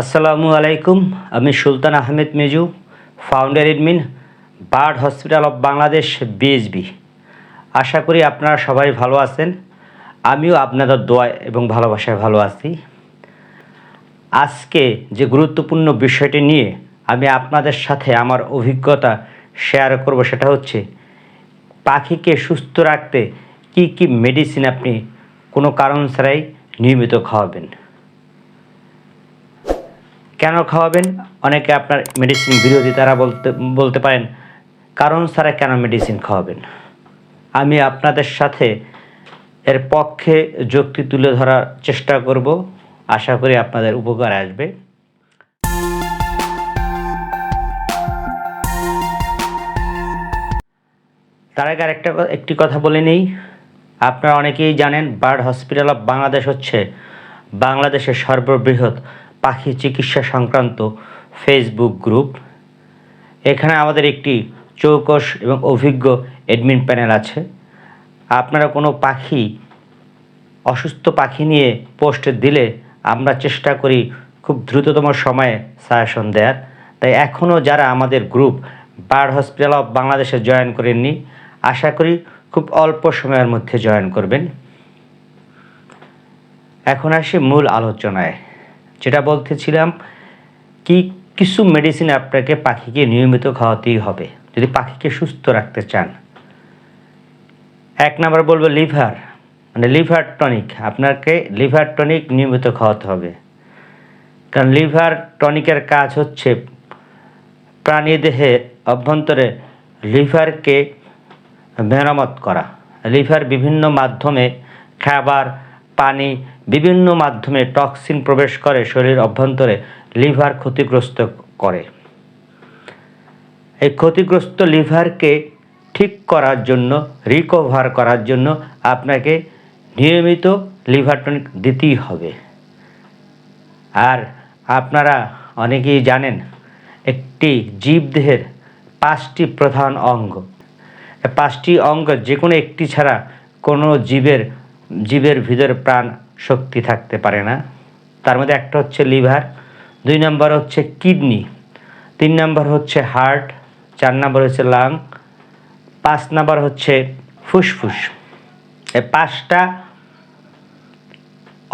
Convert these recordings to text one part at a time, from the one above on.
আসসালামু আলাইকুম। আমি Sultan Ahmed Miju, founder admin, bird hospital of Bangladesh BSB. আশা করি আপনারা সবাই ভালো আছেন। আমিও আপনাদের দোয়া এবং ভালোবাসায় ভালো আছি। আজকে যে গুরুত্বপূর্ণ বিষয়টি নিয়ে আমি আপনাদের সাথে আমার অভিজ্ঞতা শেয়ার করব সেটা হচ্ছে পাখিকে সুস্থ রাখতে কি কি মেডিসিন আপনি কোনো কারণ ছাড়াই নিয়মিত খাওয়াবেন। কেন খাওয়াবেন? অনেকে আপনার মেডিসিন বিরোধী, তারা বলতে পারেন কারণ ছাড়া কেন মেডিসিন খাওয়াবেন। আমি আপনাদের সাথে এর পক্ষে যুক্তি তুলে ধরার চেষ্টা করব। আশা করি আপনাদের উপকার আসবে। তার আগে একটি কথা বলে নেই। আপনারা অনেকেই জানেন বার্ড হসপিটাল অফ বাংলাদেশ হচ্ছে বাংলাদেশের সর্ববৃহৎ পাখি চিকিৎসা সংক্রান্ত ফেসবুক গ্রুপ। এখানে আমাদের একটি চৌকস এবং অভিজ্ঞ অ্যাডমিন প্যানেল আছে। আপনারা কোনো অসুস্থ পাখি নিয়ে পোস্ট দিলে আমরা চেষ্টা করি খুব দ্রুততম সময়ে সাজেশন দেওয়ার। তাই এখনও যারা আমাদের গ্রুপ বার্ড হসপিটাল অফ বাংলাদেশে জয়েন করেননি, আশা করি খুব অল্প সময়ের মধ্যে জয়েন করবেন। এখন আসি মূল আলোচনায়। যেটা বলতেছিলাম, কিছু মেডিসিন আপনাকে পাখিকে নিয়মিত খাওয়াতেই হবে যদি পাখিকে সুস্থ রাখতে চান। এক নাম্বার বলবো লিভার টনিক। আপনাকে লিভার টনিক নিয়মিত খাওয়াতে হবে, কারণ লিভার টনিকের কাজ হচ্ছে প্রাণীদেহের অভ্যন্তরে লিভারকে মেরামত করা। লিভার বিভিন্ন মাধ্যমে, খাবার, পানি, বিভিন্ন মাধ্যমে টক্সিন প্রবেশ করে শরীরের অভ্যন্তরে, লিভার ক্ষতিগ্রস্ত করে। এই ক্ষতিগ্রস্ত লিভারকে ঠিক করার জন্য, রিকভার করার জন্য আপনাকে নিয়মিত লিভার টনিক দিতেই হবে। আর আপনারা অনেকেই জানেন একটি জীবদেহের 5টি প্রধান অঙ্গ। 5টি অঙ্গ যে কোনো একটি ছাড়া কোনো জীবের ভিতরে প্রাণ শক্তি থাকতে পারে না। তার মধ্যে একটা হচ্ছে লিভার, 2 নম্বর হচ্ছে কিডনি, 3 নম্বর হচ্ছে হার্ট, 4 নম্বর হচ্ছে লাং, 5 নম্বর হচ্ছে ফুসফুস। এই 5টা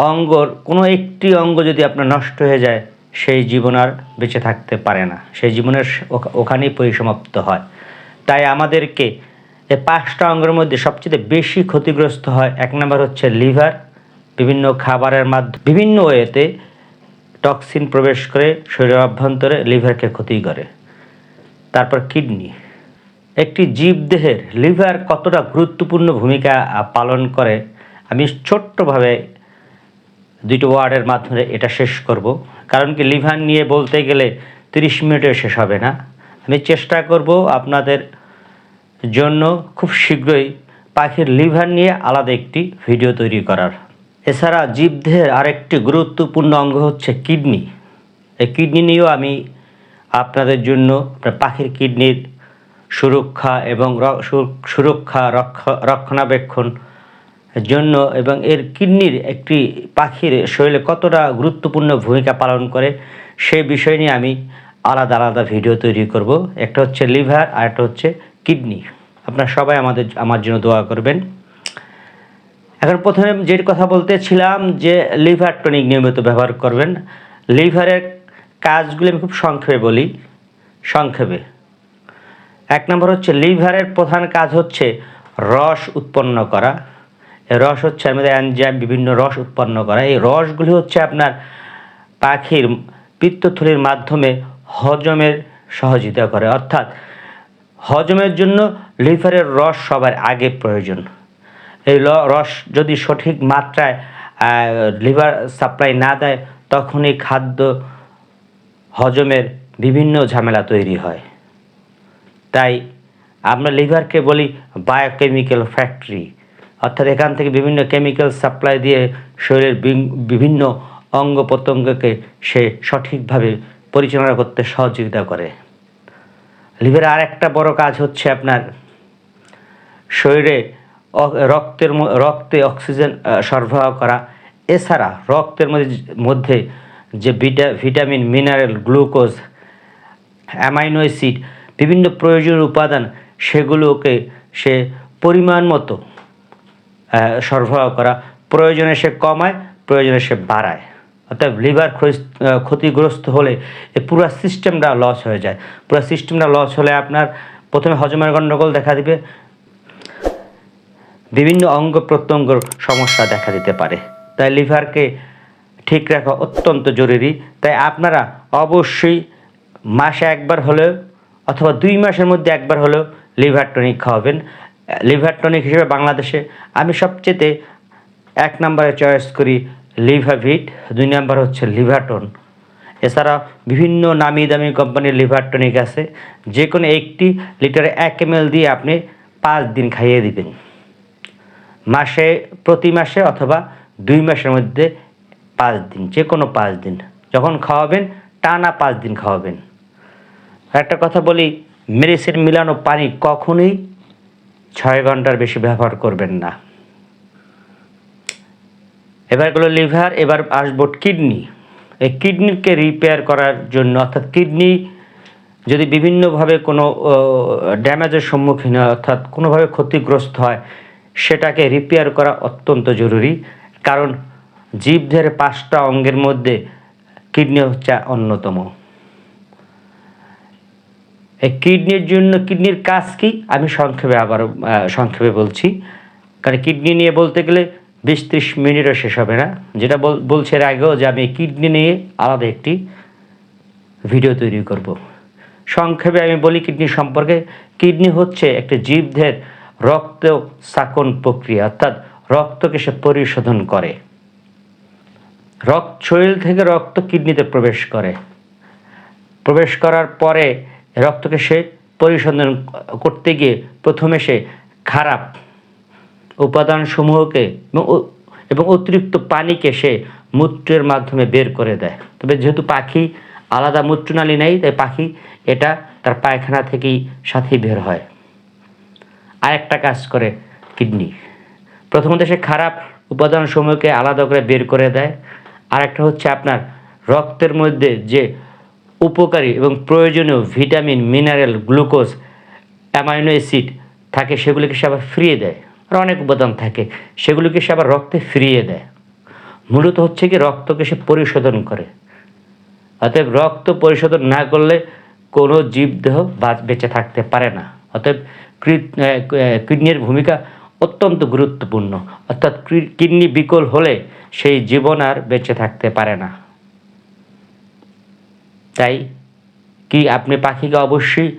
অঙ্গর কোনো একটি অঙ্গ যদি আপনার নষ্ট হয়ে যায়, সেই জীবন আর বেঁচে থাকতে পারে না, সেই জীবনের ওখানেই পরিসমাপ্ত হয়। তাই আমাদেরকে এই 5টা অঙ্গের মধ্যে সবচেয়ে বেশি ক্ষতিগ্রস্ত হয় 1 নম্বর হচ্ছে লিভার। বিভিন্ন খাবারের মাধ্যমে বিভিন্ন ওয়েতে টক্সিন প্রবেশ করে শরীরের অভ্যন্তরে লিভারকে ক্ষতি করে। তারপর কিডনি। একটি জীবদেহের লিভার কতটা গুরুত্বপূর্ণ ভূমিকা পালন করে আমি ছোট্টভাবে 2টি ওয়ার্ডের মাধ্যমে এটা শেষ করব। কারণ কি, লিভার নিয়ে বলতে গেলে 30 মিনিটেও শেষ হবে না। আমি চেষ্টা করব আপনাদের জন্য খুব শীঘ্রই পাখির লিভার নিয়ে আলাদা একটি ভিডিও তৈরি করার। এছাড়া জীবদেহের আরেকটি গুরুত্বপূর্ণ অঙ্গ হচ্ছে কিডনি। এই কিডনি নিয়েও আমি আপনাদের জন্য পাখির কিডনির সুরক্ষা এবং রক্ষণাবেক্ষণ জন্য এবং এর কিডনির একটি পাখির শরীরে কতটা গুরুত্বপূর্ণ ভূমিকা পালন করে সেই বিষয় নিয়ে আমি আলাদা আলাদা ভিডিও তৈরি করব। একটা হচ্ছে লিভার আর একটা হচ্ছে কিডনি। আপনারা সবাই আমার জন্য দোয়া করবেন। এখন প্রথমে যেটি কথা বলতেছিলাম যে লিভার টনিক নিয়মিত ব্যবহার করবেন। লিভারের কাজগুলি আমি খুব সংক্ষেপে 1 নম্বর হচ্ছে লিভারের প্রধান কাজ হচ্ছে রস উৎপন্ন করা। এই রস হচ্ছে আমাদের এনজাইম, বিভিন্ন রস উৎপন্ন করা। এই রসগুলি হচ্ছে আপনার পাখির পিত্তথলির মাধ্যমে হজমের সহযোগিতা করে। অর্থাৎ হজমের জন্য লিভারের রস সবার আগে প্রয়োজন। এই রস যদি সঠিক মাত্রায় লিভার সাপ্লাই না দেয়, তখনই খাদ্য হজমের বিভিন্ন ঝামেলা তৈরি হয়। তাই আমরা লিভারকে বলি বায়োকেমিক্যাল ফ্যাক্টরি। অর্থাৎ এখান থেকে বিভিন্ন কেমিক্যাল সাপ্লাই দিয়ে শরীরের বিভিন্ন অঙ্গ প্রত্যঙ্গকে সে সঠিকভাবে পরিচালনা করতে সহযোগিতা করে। লিভারের আরেকটা বড় কাজ হচ্ছে আপনার শরীরে রক্তে অক্সিজেন সরবরাহ করা। এছাড়া রক্তের মধ্যে যে vitamin, mineral, glucose, amino acid, বিভিন্ন প্রয়োজনীয় উপাদান, সেগুলোকে সে পরিমাণ মতো সরবরাহ করা, প্রয়োজনে সে কমায়, প্রয়োজনে সে বাড়ায়। অর্থাৎ লিভার ক্ষতিগ্রস্ত হলে এই পুরো সিস্টেমটা লস হয়ে যায়। পুরো সিস্টেমটা লস হলে আপনার প্রথমে হজমের গণ্ডগোল দেখা দিবে, বিভিন্ন অঙ্গ প্রত্যঙ্গর সমস্যা দেখা দিতে পারে। তাই লিভারকে ঠিক রাখা অত্যন্ত জরুরি। তাই আপনারা অবশ্যই মাসে একবার হলেও অথবা 2 মাসের মধ্যে একবার হলেও লিভার টনিক খাওয়াবেন। লিভার টনিক হিসেবে বাংলাদেশে আমি সবচেয়ে 1 নম্বরে চয়েস করি লিভাভিট, 2 নম্বর হচ্ছে লিভাটন। এছাড়া বিভিন্ন নামি দামি কোম্পানির লিভার টনিক আছে, যে কোনো একটি লিটারে 1 ml দিয়ে আপনি 5 দিন খাইয়ে দিবেন। প্রতি মাসে অথবা 2 মাসের মধ্যে 5 দিন, যে কোনো 5 দিন যখন খাওয়াবেন, টানা 5 দিন খাওয়াবেন। একটা কথা বলি, মেডিসিন মিলানো পানি কখনোই 6 ঘন্টার বেশি ব্যবহার করবেন না। এবার গেলো লিভার, এবার আসবো কিডনি। এই কিডনিকে রিপেয়ার করার জন্য, অর্থাৎ কিডনি যদি বিভিন্নভাবে কোনো ড্যামেজের সম্মুখীন হয়, অর্থাৎ কোনোভাবে ক্ষতিগ্রস্ত হয়, সেটাকে রিপেয়ার করা অত্যন্ত জরুরি। কারণ জীবদের 5টা অঙ্গের মধ্যে কিডনি হচ্ছে অন্যতম। এই কিডনির জন্য, কিডনির কাজ কি আমি সংক্ষেপে বলছি, কারণ কিডনি নিয়ে বলতে গেলে 20-30 মিনিটও শেষ হবে না। যেটা বলছে এর আগেও যে আমি কিডনি নিয়ে আলাদা একটি ভিডিও তৈরি করব। সংক্ষেপে আমি বলি কিডনি সম্পর্কে। কিডনি হচ্ছে একটি জীবদের রক্ত সাকন প্রক্রিয়া, অর্থাৎ রক্তকে সে পরিশোধন করে। শরীর থেকে রক্ত কিডনিতে প্রবেশ করার পরে রক্তকে সে পরিশোধন করতে গিয়ে প্রথমে সে খারাপ উপাদানসমূহকে এবং অতিরিক্ত পানিকে সে মূত্রের মাধ্যমে বের করে দেয়। তবে যেহেতু পাখি আলাদা মূত্রনালী নেই, তাই পাখি এটা তার পায়খানা থেকেই সাথেই বের হয়। আরেকটা কাজ করে কিডনি, প্রথমত সে খারাপ উপাদানসমূহকে আলাদা করে বের করে দেয়। আরেকটা হচ্ছে আপনার রক্তের মধ্যে যে উপকারী এবং প্রয়োজনীয় vitamin, mineral, glucose, amino acid থাকে, সেগুলিকে সে আবার ফিরিয়ে দেয়। আর অনেক উপাদান থাকে, সেগুলিকে সে আবার রক্তে ফিরিয়ে দেয়। মূলত হচ্ছে কি রক্তকে সে পরিশোধন করে। অতএব রক্ত পরিশোধন না করলে কোনো জীবদেহ বেঁচে থাকতে পারে না। অতএব কিডনির ভূমিকা অত্যন্ত গুরুত্বপূর্ণ। অর্থাৎ কিডনি বিকল হলে সেই জীবন আর বেঁচে থাকতে পারে না। তাই কি আপনি পাখিকে অবশ্যই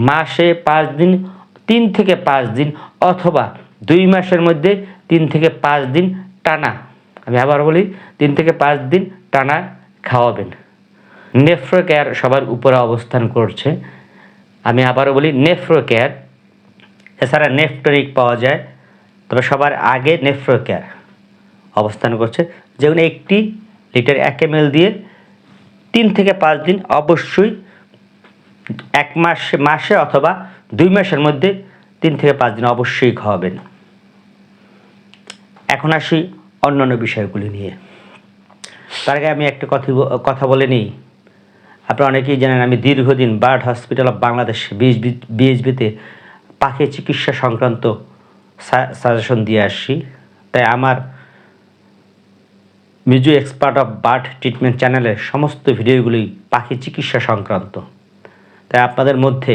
মাসে 5 দিন, 3 থেকে 5 দিন অথবা 2 মাসের মধ্যে 3 থেকে 5 দিন টানা, আমি আবার বলি 3 থেকে 5 দিন টানা খাওয়াবেন। নেফ্রো কেয়ার সবার উপরে অবস্থান করছে, আমি আবারও বলি নেফ্রো কেয়ার। এছাড়া নেফটনিক পাওয়া যায়, তবে সবার আগে নেফ্রো কেয়ার অবস্থান করছে, যেগুলো একটি লিটার 1 ml দিয়ে 3 থেকে 5 দিন অবশ্যই 1 মাসে অথবা 2 মাসের মধ্যে 3 থেকে 5 দিন অবশ্যই খাওয়াবেন। এখন আসি অন্যান্য বিষয়গুলি নিয়ে। তার আগে আমি একটা কথা বলে নিই। আপনারা অনেকেই জানেন আমি দীর্ঘদিন বার্ড হসপিটাল অফ বাংলাদেশ বিএসবিতে পাখি চিকিৎসা সংক্রান্ত সাজেশন দিয়ে আসছি। তাই আমার মিজু-এক্সপার্ট অফ বার্ড ট্রিটমেন্ট চ্যানেলের সমস্ত ভিডিওগুলি পাখি চিকিৎসা সংক্রান্ত। তাই আপনাদের মধ্যে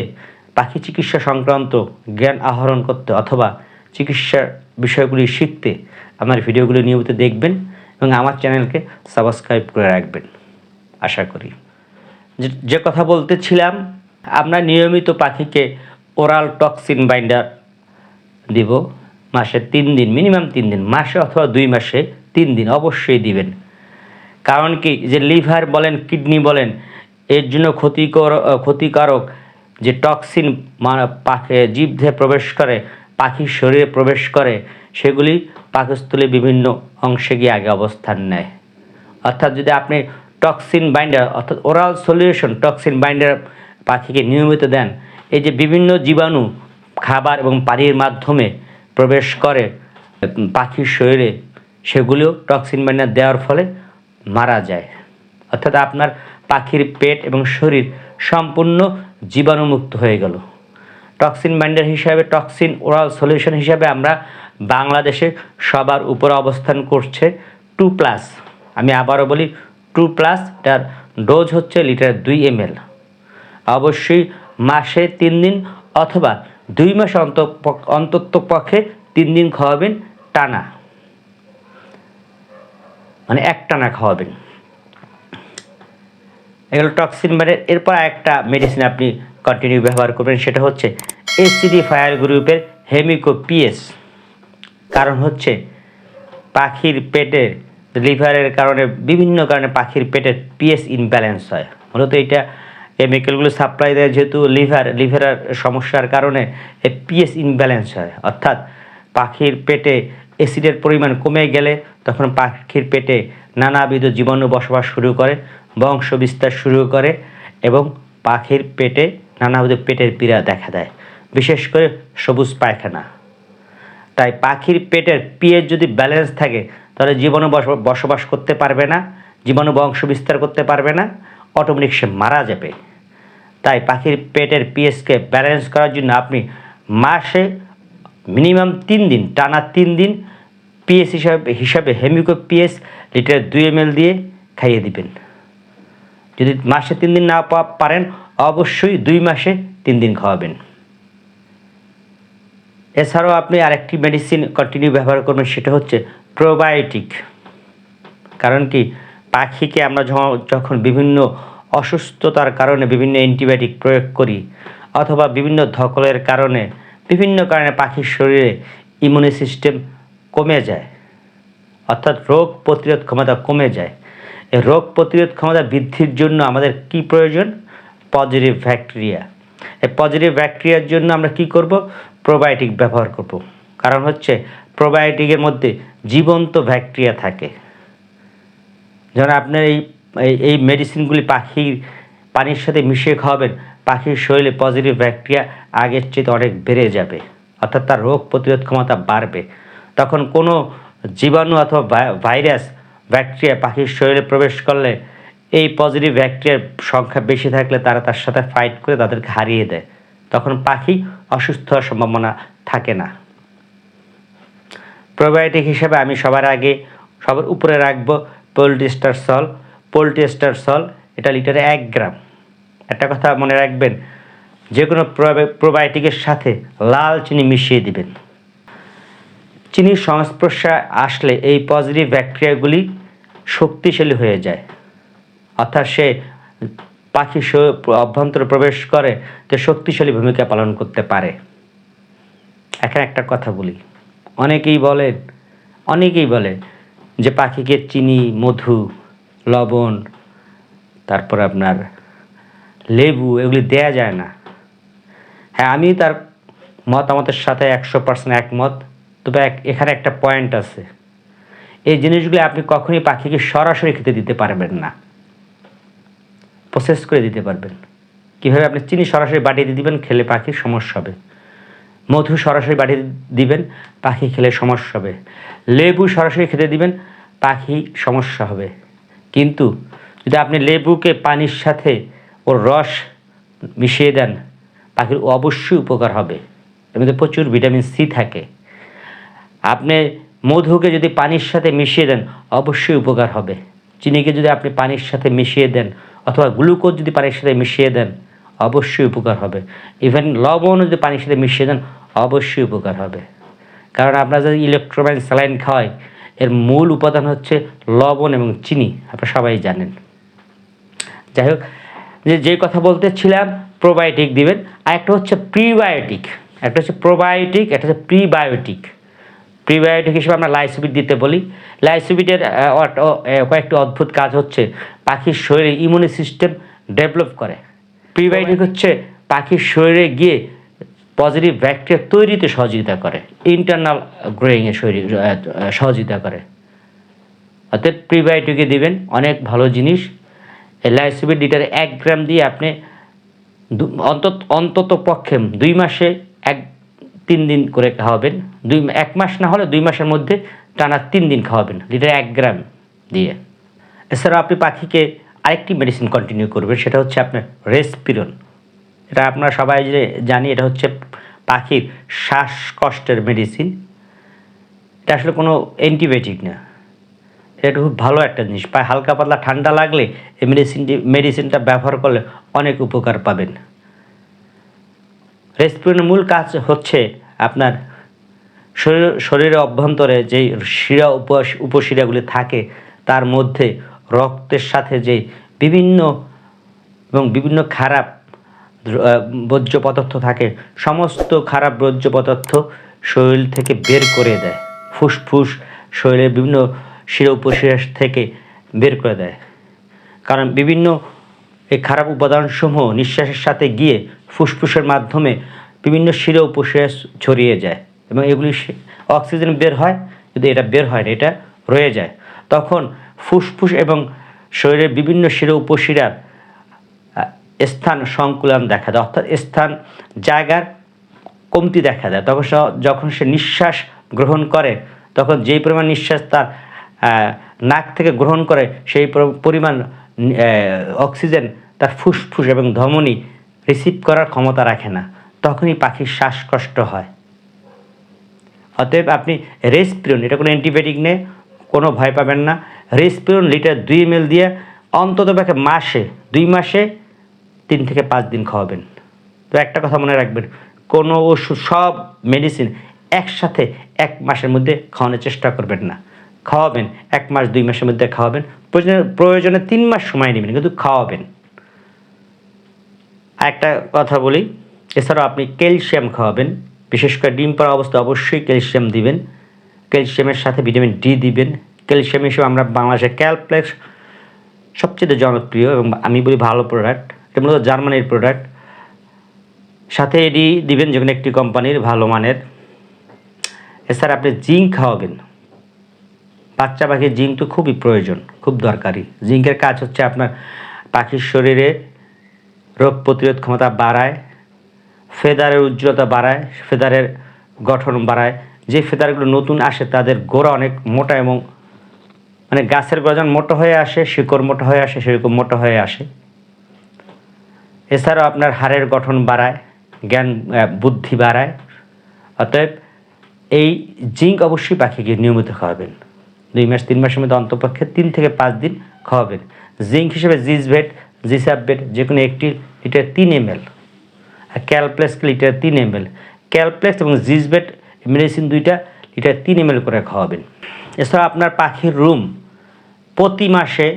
পাখি চিকিৎসা সংক্রান্ত জ্ঞান আহরণ করতে অথবা চিকিৎসার বিষয়গুলি শিখতে আমার ভিডিওগুলি নিয়মিত দেখবেন এবং আমার চ্যানেলকে সাবস্ক্রাইব করে রাখবেন আশা করি। যে কথা বলতেছিলাম, আমরা নিয়মিত পাখিকে ওরাল টক্সিন বাইন্ডার দিব মাসে 3 দিন, মিনিমাম 3 দিন, মাসে অথবা 2 মাসে 3 দিন অবশ্যই দিবেন। কারণ কি, যে লিভার বলেন, কিডনি বলেন, এর জন্য ক্ষতিকারক যে টক্সিন জীবদেহে প্রবেশ করে, পাখির শরীরে প্রবেশ করে, সেগুলি পাকস্থলীর বিভিন্ন অংশে গিয়ে আগে অবস্থান নেয়। অর্থাৎ যদি আপনি টক্সিন বাইন্ডার অর্থাৎ ওরাল সলিউশন টক্সিন বাইন্ডার পাখিকে নিয়মিত দেন, এই যে বিভিন্ন জীবাণু খাবার এবং পানির মাধ্যমে প্রবেশ করে পাখির শরীরে, সেগুলিও টক্সিন বাইন্ডার দেওয়ার ফলে মারা যায়। অর্থাৎ আপনার পাখির পেট এবং শরীর সম্পূর্ণ জীবাণুমুক্ত হয়ে গেল। টক্সিন বাইন্ডার হিসাবে, টক্সিন ওরাল সলিউশন হিসাবে আমরা বাংলাদেশে সবার উপরে অবস্থান করছে 2+। আমি আবারও বলি 2+, তার ডোজ হচ্ছে লিটার 2 ml। অবশ্যই মাসে 3 দিন অথবা 2 মাস অন্তত পক্ষে 3 দিন খাওয়াবেন টানা, মানে একটানা খাওয়াবেন। এগুলো টক্সিন বাইন্ডার। এরপর একটা মেডিসিন আপনি কন্টিনিউ ব্যবহার করবেন, সেটা হচ্ছে অ্যাসিডিফায়ার গ্রুপের হেমিকো পিএস। কারণ হচ্ছে পাখির পেটের লিভারের কারণে, বিভিন্ন কারণে পাখির পেটের পিএস ইমব্যালেন্স হয়। মূলত এটা কেমিক্যালগুলো সাপ্লাই দেয় যেহেতু লিভারের সমস্যার কারণে এই পিএস ইমব্যালেন্স হয়। অর্থাৎ পাখির পেটে অ্যাসিডের পরিমাণ কমে গেলে তখন পাখির পেটে নানাবিধ জীবাণু বসবাস শুরু করে, বংশ বিস্তার শুরু করে এবং পাখির পেটে নানাবিধ পেটের পীড়া দেখা দেয়, বিশেষ করে সবুজ পায়খানা। তাই পাখির পেটের পিএইচ যদি ব্যালেন্স থাকে তাহলে জীবাণু বসবাস করতে পারবে না, জীবাণু বংশ বিস্তার করতে পারবে না, অটোমেটিক সে মারা যাবে। তাই পাখির পেটের পিএইচকে ব্যালেন্স করার জন্য আপনি মাসে মিনিমাম 3 দিন, টানা 3 দিন পিএস হিসাবে হেমিকো পিএস লিটার 2 ml দিয়ে খাইয়ে দিবেন। যদি মাসে 3 দিন না পারেন অবশ্যই 2 মাসে 3 দিন খাওয়াবেন। এছাড়াও আপনি আরেকটি মেডিসিন কন্টিনিউ ব্যবহার করবেন, সেটা হচ্ছে প্রোবায়োটিক। কারণ কি, পাখিকে আমরা যখন বিভিন্ন অসুস্থতার কারণে বিভিন্ন অ্যান্টিবায়োটিক প্রয়োগ করি অথবা বিভিন্ন ধকলের কারণে, বিভিন্ন কারণে পাখির শরীরে ইমিউনি সিস্টেম কমে যায়, অর্থাৎ রোগ প্রতিরোধ ক্ষমতা কমে যায়। এই রোগ প্রতিরোধ ক্ষমতা বৃদ্ধির জন্য আমাদের কি প্রয়োজন? Positive bacteria. এই পজিটিভ ব্যাকটেরিয়ার জন্য আমরা কি করব? প্রোবায়োটিক ব্যবহার করব। কারণ হচ্ছে প্রোবায়োটিকের মধ্যে জীবন্ত ব্যাকটেরিয়া থাকে। যেমন আপনার এই মেডিসিনগুলি পাখির পানির সাথে মিশিয়ে খাওয়াবেন, পাখির শরীরে পজিটিভ ব্যাকটেরিয়া আগের চেয়ে অনেক বেড়ে যাবে, অর্থাৎ তার রোগ প্রতিরোধ ক্ষমতা বাড়বে। তখন কোনো জীবাণু অথবা ভাইরাস ব্যাকটেরিয়া পাখির শরীরে প্রবেশ করলে এই পজিটিভ ব্যাকটেরিয়ার সংখ্যা বেশি থাকলে তারা তার সাথে ফাইট করে তাদেরকে হারিয়ে দেয়। তখন পাখি অসুস্থ হওয়ার সম্ভাবনা থাকে না। প্রোবায়োটিক হিসেবে আমি সবার উপরে রাখবো পোল্ট্রি স্টার সল। এটা লিটারে 1 গ্রাম। একটা কথা মনে রাখবেন, যে কোনো প্রোবায়োটিকের সাথে লাল চিনি মিশিয়ে দিবেন। চিনির সংস্পর্শে আসলে এই পজিটিভ ব্যাকটেরিয়াগুলি শক্তিশালী হয়ে যায়, অর্থাৎ সে পাখির অভ্যন্তরে প্রবেশ করে তো শক্তিশালী ভূমিকা পালন করতে পারে। এখানে একটা কথা বলি, অনেকেই বলে যে পাখিকে চিনি, মধু, লবণ, তারপর আপনার লেবু এগুলি দেয়া যায় না। হ্যাঁ, আমি তার মতামতের সাথে 100% একমত। তবে এখানে একটা পয়েন্ট আছে, এই জিনিসগুলি আপনি কখনই পাখিকে সরাসরি খেতে দিতে পারবেন না, প্রসেস করে দিতে পারবেন। কীভাবে? আপনি চিনি সরাসরি বাটিয়ে দিবেন, খেলে পাখির সমস্যা হবে। মধু সরাসরি বাটিয়ে দিবেন, পাখি খেলে সমস্যা হবে। লেবু সরাসরি খেতে দিবেন, পাখি সমস্যা হবে। কিন্তু যদি আপনি লেবুকে পানির সাথে ওর রস মিশিয়ে দেন, পাখির অবশ্যই উপকার হবে। এর মধ্যে প্রচুর ভিটামিন সি থাকে। আপনি মধুকে যদি পানির সাথে মিশিয়ে দেন অবশ্যই উপকার হবে। চিনিকে যদি আপনি পানির সাথে মিশিয়ে দেন অথবা গ্লুকোজ যদি পানির সাথে মিশিয়ে দেন অবশ্যই উপকার হবে। ইভেন লবণও যদি পানির সাথে মিশিয়ে দেন অবশ্যই উপকার হবে। কারণ আপনারা যদি ইলেকট্রোলাইন স্যালাইন খাওয়ায়, এর মূল উপাদান হচ্ছে লবণ এবং চিনি, আপনারা সবাই জানেন। যাই হোক, যে কথা বলতেছিলাম, প্রোবায়োটিক দিবেন। আর একটা হচ্ছে প্রিবায়োটিক, একটা হচ্ছে প্রোবায়োটিক, একটা হচ্ছে প্রিবায়োটিক। প্রিবায়োটিক হিসেবে আমরা লাইসোবিট দিতে বলি। লাইসোবিটের কয়েকটি অদ্ভুত কাজ হচ্ছে পাখির শরীরে ইমিউনি সিস্টেম ডেভেলপ করে। প্রিবায়োটিক হচ্ছে পাখির শরীরে গিয়ে পজিটিভ ব্যাকটেরিয়া তৈরিতে সহযোগিতা করে, ইন্টারনাল গ্রোয়িংয়ে সহযোগিতা করে। অর্থাৎ প্রিবায়োটিকে দিবেন, অনেক ভালো জিনিস। এই লাইসোবিট লিটারে 1 গ্রাম দিয়ে আপনি অন্তত পক্ষে 2 মাসে 3 দিন করে খাওয়াবেন। 1 মাস না হলে 2 মাসের মধ্যে টানা 3 দিন খাওয়াবেন লিটারে 1 গ্রাম দিয়ে। এছাড়াও আপনি পাখিকে আরেকটি মেডিসিন কন্টিনিউ করবেন, সেটা হচ্ছে আপনার রেসপিরন। এটা আপনারা সবাই যে জানি, এটা হচ্ছে পাখির শ্বাসকষ্টের মেডিসিন। এটা আসলে কোনো অ্যান্টিবায়োটিক না, এটা খুব ভালো একটা জিনিস। পায়ে হালকা পাতলা ঠান্ডা লাগলে এই মেডিসিনটা ব্যবহার করলে অনেক উপকার পাবেন। রেসপিরনের মূল কাজ হচ্ছে আপনার শরীরের অভ্যন্তরে যেই শিরা উপশিরাগুলি থাকে তার মধ্যে রক্তের সাথে যে বিভিন্ন খারাপ বর্জ্য পদার্থ থাকে, সমস্ত খারাপ বর্জ্য পদার্থ শরীর থেকে বের করে দেয়। ফুসফুস শরীরের বিভিন্ন শিরা উপশিরা থেকে বের করে দেয়, কারণ বিভিন্ন এই খারাপ উপাদানসমূহ নিঃশ্বাসের সাথে গিয়ে ফুসফুসের মাধ্যমে বিভিন্ন শিরা উপশিরা ছড়িয়ে যায় এবং এগুলি অক্সিজেন বের হয়, কিন্তু এটা বের হয় না, এটা রয়ে যায়। তখন ফুসফুস এবং শরীরের বিভিন্ন শিরা উপশিরার স্থান সংকুলন দেখা দেয়, অর্থাৎ স্থান জায়গার কমতি দেখা দেয়। তখন যখন সে নিঃশ্বাস গ্রহণ করে, তখন যেই পরিমাণ নিঃশ্বাস তার নাক থেকে গ্রহণ করে সেই পরিমাণ অক্সিজেন তার ফুসফুস এবং ধমনী রিসিভ করার ক্ষমতা রাখে না, তখনই পাখির শ্বাসকষ্ট হয়। অতএব আপনি রেসপিরন, এটা কোনো অ্যান্টিবায়োটিক নেই, কোনো ভয় পাবেন না। রেসপিরন লিটার 2 ml দিয়ে অন্তত মাসে 2 মাসে 3 থেকে 5 দিন খাওয়াবেন। তো একটা কথা মনে রাখবেন, কোনো ওষুধ সব মেডিসিন একসাথে 1 মাসের মধ্যে খাওয়ানোর চেষ্টা করবেন না। খাওয়াবেন 1 মাস 2 মাসের মধ্যে খাওয়াবেন, প্রয়োজনে 3 মাস সময় নেবেন, কিন্তু খাওয়াবেন। আরেকটা কথা বলি, এছাড়াও আপনি ক্যালসিয়াম খাওয়াবেন, বিশেষ করে ডিম পাড়া অবস্থায় অবশ্যই ক্যালসিয়াম দিবেন। ক্যালসিয়ামের সাথে ভিটামিন ডি দিবেন। ক্যালসিয়াম হিসেবে আমরা বাংলাদেশে ক্যালপ্লেক্স সবচেয়ে জনপ্রিয় এবং আমি বলি ভালো প্রোডাক্ট, এটা মূলত জার্মানির প্রোডাক্ট। সাথে এডি দিবেন, যে কোনো একটি কোম্পানির ভালো মানের। এছাড়া আপনি জিঙ্ক খাওয়াবেন। বাচ্চা পাখির জিঙ্ক তো খুবই প্রয়োজন, খুব দরকারি। জিঙ্কের কাজ হচ্ছে আপনার পাখির শরীরে রোগ প্রতিরোধ ক্ষমতা বাড়ায়, ফেদারের উজ্জ্বলতা বাড়ায়, ফেদারের গঠন বাড়ায়। যে ফেদারগুলো নতুন আসে তাদের গোড়া অনেক মোটা, এবং মানে গাছের গোড়া যেমন মোটা হয়ে আসে, শিকড় মোটা হয়ে আসে, সেরকম মোটা হয়ে আসে। এছাড়াও আপনার হাড়ের গঠন বাড়ায়, জ্ঞান বুদ্ধি বাড়ায়। অতএব এই জিঙ্ক অবশ্যই পাখিকে নিয়মিত খাওয়াবেন। 2 মাস 3 মাসের মধ্যে অন্তপক্ষে 3 থেকে 5 দিন খাওয়াবেন। জিঙ্ক হিসেবে জিসাবভেট যে কোনো একটি লিটার 3 ml, আর ক্যালপ্লেক্স লিটার 3 ml। ক্যালপ্লেক্স এবং জিসভেট মেডিসিন দুইটা লিটার 3 ml করে খাওয়াবেন। এছাড়া আপনার পাখির রুম প্রতি মাসে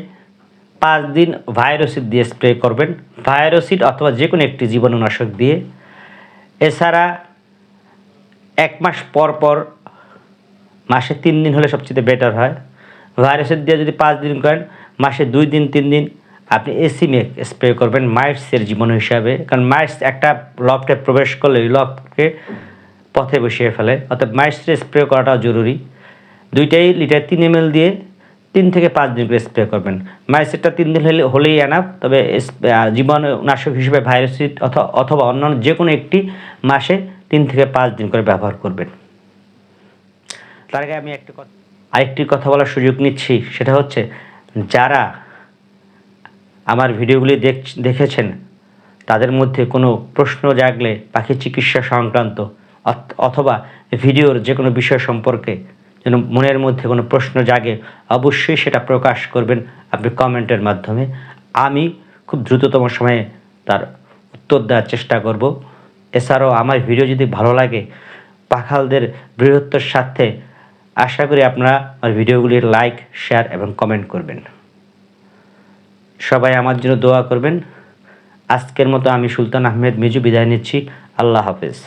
5 দিন ভাইরোসিড দিয়ে স্প্রে করবেন, ভাইরোসিড অথবা যে কোনো একটি জীবাণুনাশক দিয়ে। এছাড়া 1 মাস পর পর মাসে 3 দিন হলে সবচেয়ে বেটার হয়। ভাইরাসের দিয়ে যদি 5 দিন করেন, মাসে 2 দিন 3 দিন আপনি এসিমেক স্প্রে করবেন মাইটসের জীবাণু হিসাবে, কারণ মাইটস একটা লফটে প্রবেশ করলে ওই লফটকে পথে বসিয়ে ফেলে। অর্থাৎ মাইটসের স্প্রে করাটাও জরুরি। দুইটাই লিটার 3 ml দিয়ে 3 থেকে 5 দিন করে স্প্রে করবেন। মাইটসেরটা 3 দিন হলেই এনাফ, তবে জীবাণুনাশক হিসেবে ভাইরাসিড অথবা অন্যান্য যে কোনো একটি মাসে 3 থেকে 5 দিন করে ব্যবহার করবেন। তার আগে আমি আরেকটি কথা বলার সুযোগ নিচ্ছি, সেটা হচ্ছে যারা আমার ভিডিওগুলি দেখেছেন তাদের মধ্যে কোনো প্রশ্ন জাগলে পাখি চিকিৎসা সংক্রান্ত অথবা ভিডিওর যে কোনো বিষয় সম্পর্কে যেন মনের মধ্যে কোনো প্রশ্ন জাগে, অবশ্যই সেটা প্রকাশ করবেন আপনি কমেন্টের মাধ্যমে। আমি খুব দ্রুততম সময়ে তার উত্তর দেওয়ার চেষ্টা করব। এছাড়াও আমার ভিডিও যদি ভালো লাগে পাখালদের বৃহত্তর স্বার্থে আশা করি আপনারা আমার ভিডিওগুলির লাইক, শেয়ার এবং কমেন্ট করবেন। সবাই আমার জন্য দোয়া করবেন। আজকের মতো আমি সুলতান আহমেদ মিজু বিদায় নিচ্ছি। আল্লাহ হাফেজ।